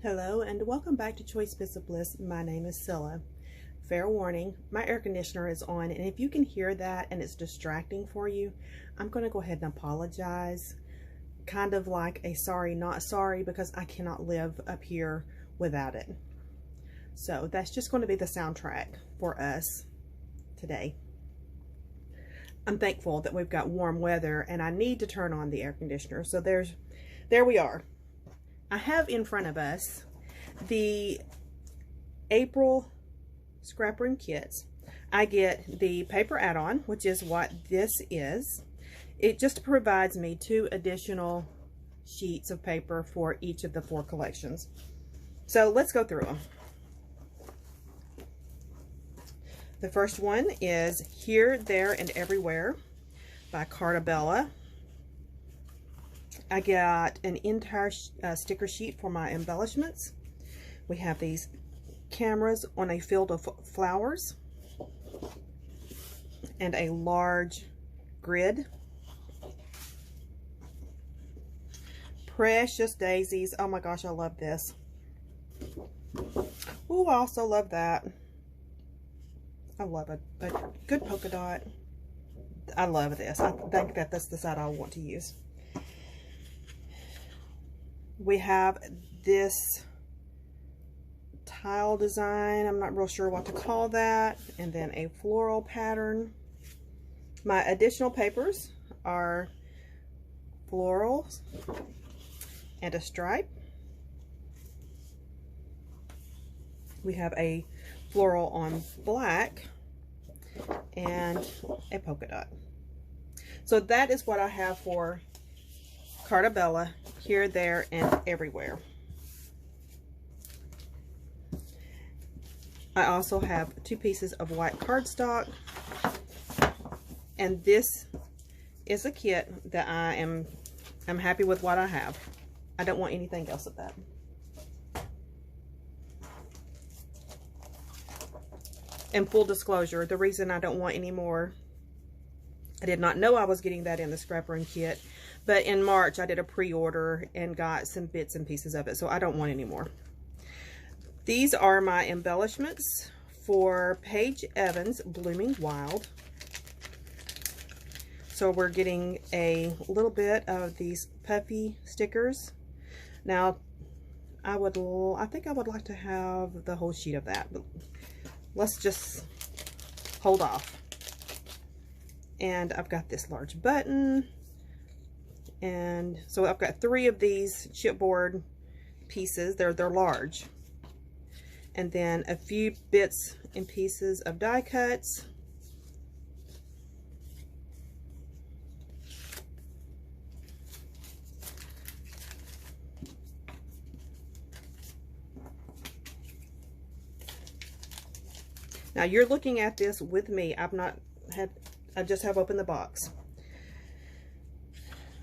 Hello and welcome back to Choice Bits of Bliss. My name is Cilla. Fair warning, my air conditioner is on, and if you can hear that and it's distracting for you, I'm going to go ahead and apologize. Kind of like a sorry not sorry, because I cannot live up here without it. So that's just going to be the soundtrack for us today. I'm thankful that we've got warm weather and I need to turn on the air conditioner. So there we are. I have in front of us the April scrap room kits. I get the paper add-on, which is what this is. It just provides me 2 additional sheets of paper for each of the 4 collections. So let's go through them. The first one is Here, There, and Everywhere by Cartabella. I got an entire sticker sheet for my embellishments. We have these cameras on a field of flowers and a large grid. Precious daisies. Oh my gosh, I love this. Ooh, I also love that. I love a good polka dot. I love this. I think that that's the side I want to use. We have this tile design. I'm not real sure what to call that. And then a floral pattern. My additional papers are florals and a stripe. We have a floral on black and a polka dot. So that is what I have for Cartabella, Here, There, and Everywhere. I also have 2 pieces of white cardstock, and this is a kit that I'm happy with what I have. I don't want anything else of that. And full disclosure, the reason I don't want any more, I did not know I was getting that in the scrap room kit, but in March I did a pre-order and got some bits and pieces of it, so I don't want any more. These are my embellishments for Paige Evans' Blooming Wild. So we're getting a little bit of these puffy stickers. Now, I think I would like to have the whole sheet of that, but let's just hold off. And I've got this large button. And so I've got 3 of these chipboard pieces. They're large. And then a few bits and pieces of die cuts. Now you're looking at this with me. I just have opened the box.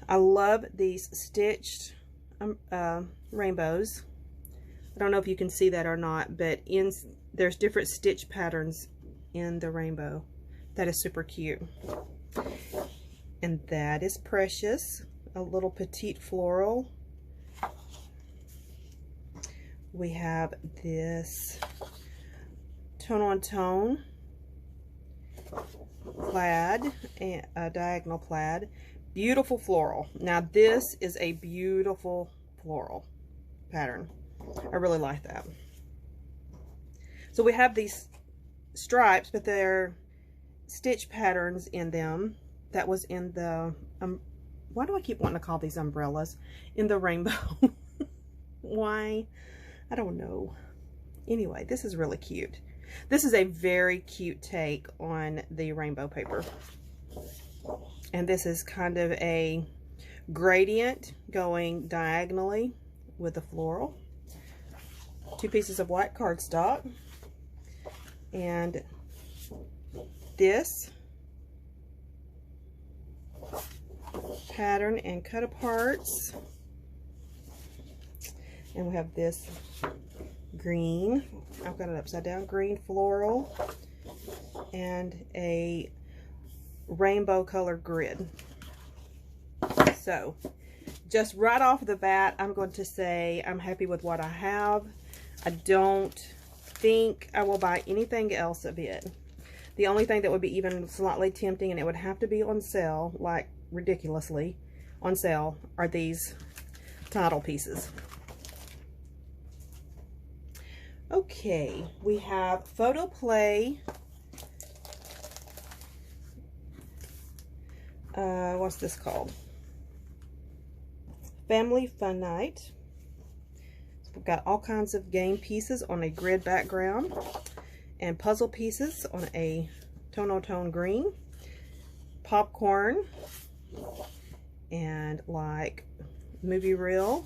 I love these stitched rainbows. I don't know if you can see that or not, but there's different stitch patterns in the rainbow. That is super cute. And that is Precious, a little petite floral. We have this tone on tone plaid, and a diagonal plaid. Beautiful floral. Now this is a beautiful floral pattern. I really like that. So we have these stripes, but they're stitch patterns in them. That was in the, why do I keep wanting to call these umbrellas? In the rainbow. Why? I don't know. Anyway, this is really cute. This is a very cute take on the rainbow paper. And this is kind of a gradient going diagonally with the floral. 2 pieces of white cardstock. And this pattern and cut aparts. And we have this green, I've got it upside down, green floral, and a rainbow color grid. So just right off the bat, I'm going to say I'm happy with what I have. I don't think I will buy anything else of it. The only thing that would be even slightly tempting, and it would have to be on sale, like ridiculously on sale, are these title pieces. Okay, we have Photo Play. What's this called? Family Fun Night. So we've got all kinds of game pieces on a grid background and puzzle pieces on a tone green, popcorn, and like movie reel,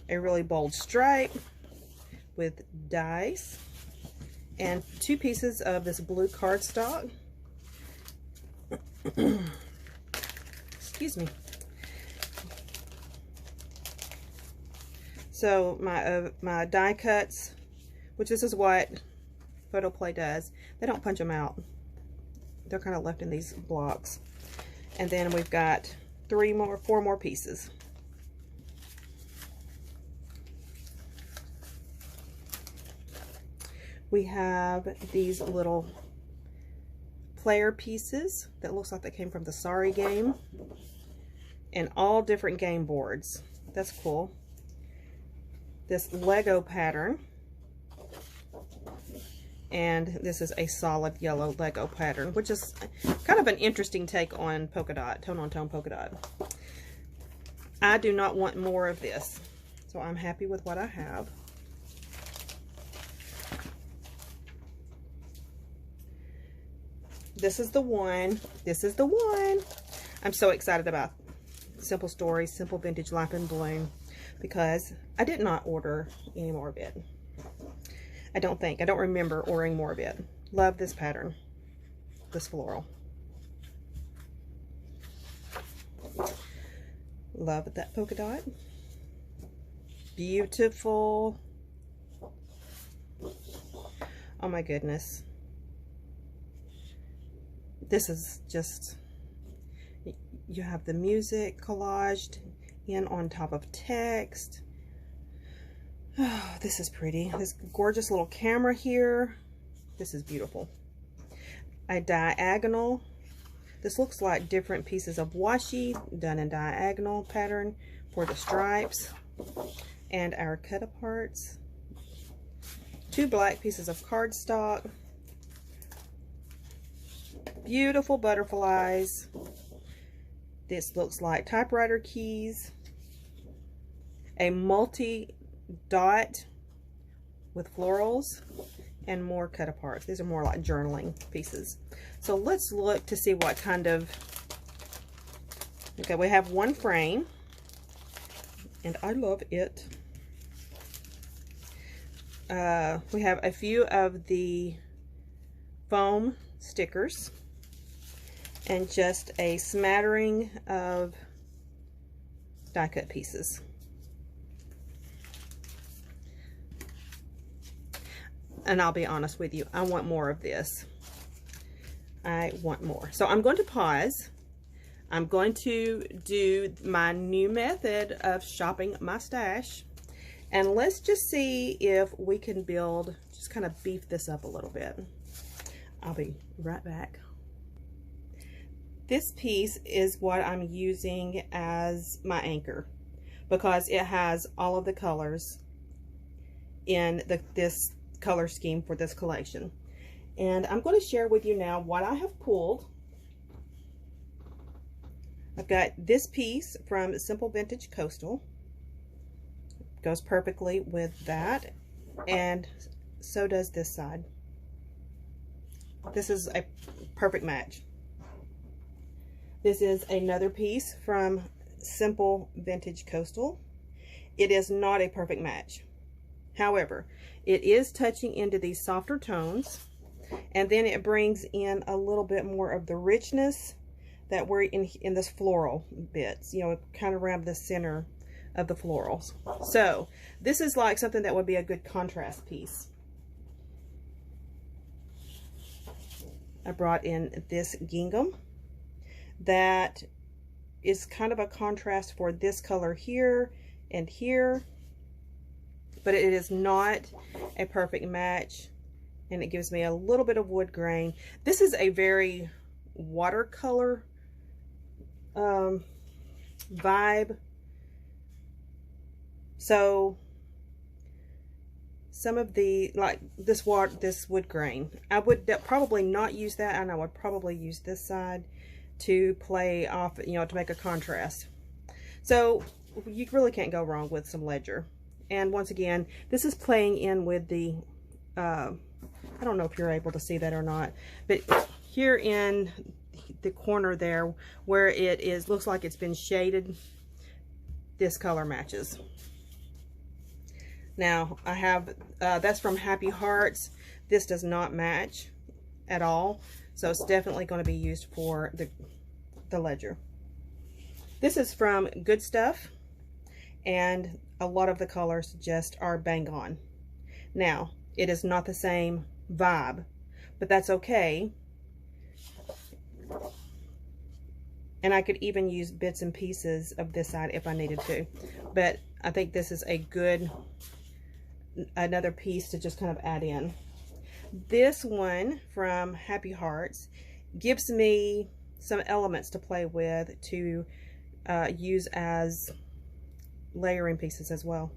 a really bold stripe with dice, and 2 pieces of this blue cardstock. Excuse me. So my die cuts, which this is what Photo Play does, they don't punch them out. They're kind of left in these blocks. And then we've got 4 more pieces. We have these little player pieces that looks like they came from the Sorry game, and all different game boards. That's cool. This Lego pattern, and this is a solid yellow Lego pattern, which is kind of an interesting take on polka dot, tone-on-tone polka dot. I do not want more of this, so I'm happy with what I have. This is the one. This is the one. I'm so excited about Simple Stories, Simple Vintage Lap and Bloom, because I did not order any more of it. I don't remember ordering more of it. Love this pattern, this floral. Love that polka dot. Beautiful. Oh my goodness. This is just, you have the music collaged in on top of text. Oh, this is pretty. This gorgeous little camera here. This is beautiful. A diagonal. This looks like different pieces of washi done in diagonal pattern for the stripes. And our cut-aparts. 2 black pieces of cardstock. Beautiful butterflies. This looks like typewriter keys. A multi-dot with florals and more cut-aparts. These are more like journaling pieces. So let's look to see what kind of... Okay, we have 1 frame, and I love it. We have a few of the foam stickers and just a smattering of die cut pieces. And I'll be honest with you, I want more of this. I want more. So I'm going to pause. I'm going to do my new method of shopping my stash. And let's just see if we can build, just kind of beef this up a little bit. I'll be right back. This piece is what I'm using as my anchor because it has all of the colors in this color scheme for this collection. And I'm going to share with you now what I have pulled. I've got this piece from Simple Vintage Coastal. Goes perfectly with that, and so does this side. This is a perfect match. This is another piece from Simple Vintage Coastal. It is not a perfect match. However, it is touching into these softer tones, and then it brings in a little bit more of the richness that we're in this floral bits, you know, kind of around the center of the florals. So this is like something that would be a good contrast piece. I brought in this gingham that is kind of a contrast for this color here and here, but it is not a perfect match, and it gives me a little bit of wood grain. This is a very watercolor vibe, so some of the, like this wood grain, I would probably not use that, and I would probably use this side to play off, you know, to make a contrast. So you really can't go wrong with some ledger. And once again, this is playing in with the I don't know if you're able to see that or not, but here in the corner there where it is, looks like it's been shaded, this color matches. Now I have that's from Happy Hearts. This does not match at all, so it's definitely going to be used for the ledger. This is from Good Stuff, and a lot of the colors just are bang on. Now it is not the same vibe, but that's okay, and I could even use bits and pieces of this side if I needed to, but I think this is a good, another piece to just kind of add in. This one from Happy Hearts gives me some elements to play with to use as layering pieces as well,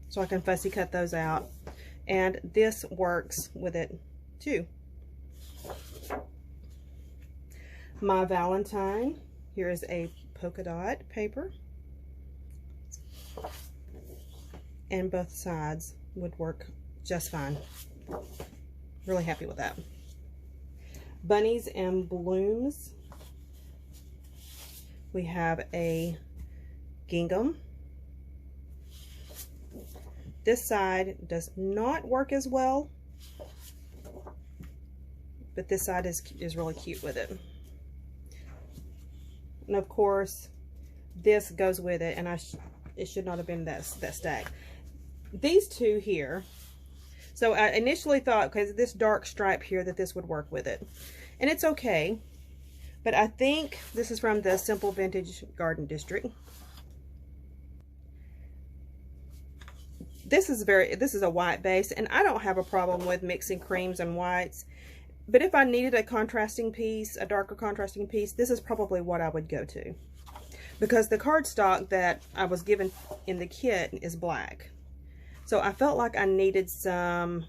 so I can fussy cut those out, and this works with it too. My Valentine, here is a polka dot paper, and both sides would work just fine. Really happy with that. Bunnies and Blooms, we have a gingham. This side does not work as well, but this side is really cute with it. And of course, this goes with it, and it should not have been that stack. These two here, so I initially thought, because this dark stripe here, that this would work with it, and it's okay, but I think this is from the Simple Vintage Garden District. This is a white base, and I don't have a problem with mixing creams and whites, but if I needed a contrasting piece, a darker contrasting piece, this is probably what I would go to, because the cardstock that I was given in the kit is black. So I felt like I needed some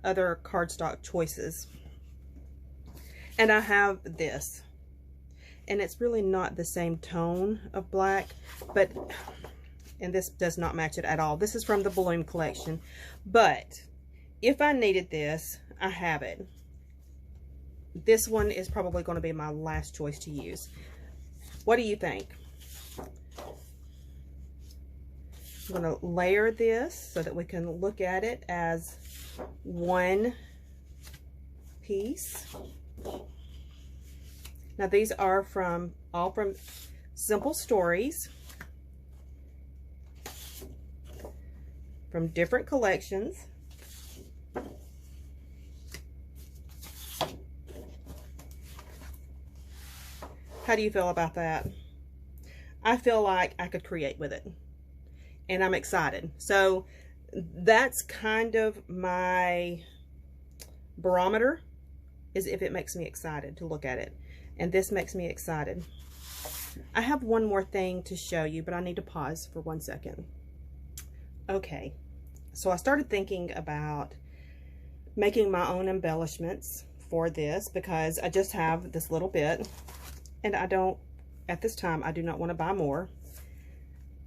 other cardstock choices. And I have this, and it's really not the same tone of black, but, and this does not match it at all. This is from the Bloom collection, but if I needed this, I have it. This one is probably going to be my last choice to use. What do you think? I'm going to layer this so that we can look at it as one piece. Now these are all from Simple Stories, from different collections. How do you feel about that? I feel like I could create with it, and I'm excited. So that's kind of my barometer, is if it makes me excited to look at it. And this makes me excited. I have one more thing to show you, but I need to pause for 1 second. Okay, so I started thinking about making my own embellishments for this, because I just have this little bit, and I don't, at this time, I do not want to buy more.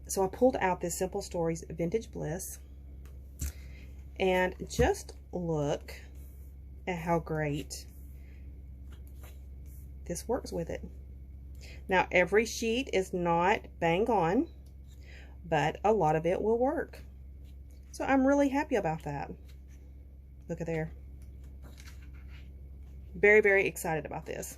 So I pulled out this Simple Stories Vintage Bliss, and just look at how great this works with it. Now every sheet is not bang on, but a lot of it will work. So I'm really happy about that. Look at there. Very, very excited about this.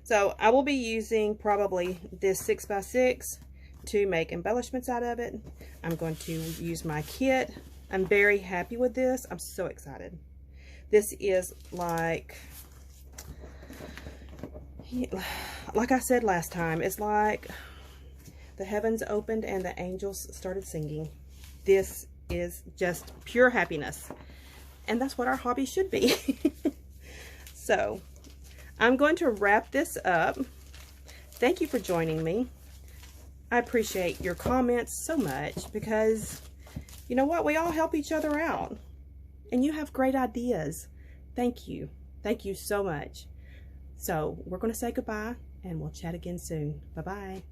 So I will be using probably this 6x6 to make embellishments out of it. I'm going to use my kit. I'm very happy with this. I'm so excited. This is like, like I said last time, it's like the heavens opened and the angels started singing. This is just pure happiness. And that's what our hobby should be. So, I'm going to wrap this up. Thank you for joining me. I appreciate your comments so much because, you know what? We all help each other out. And you have great ideas. Thank you. Thank you so much. So, we're going to say goodbye and we'll chat again soon. Bye-bye.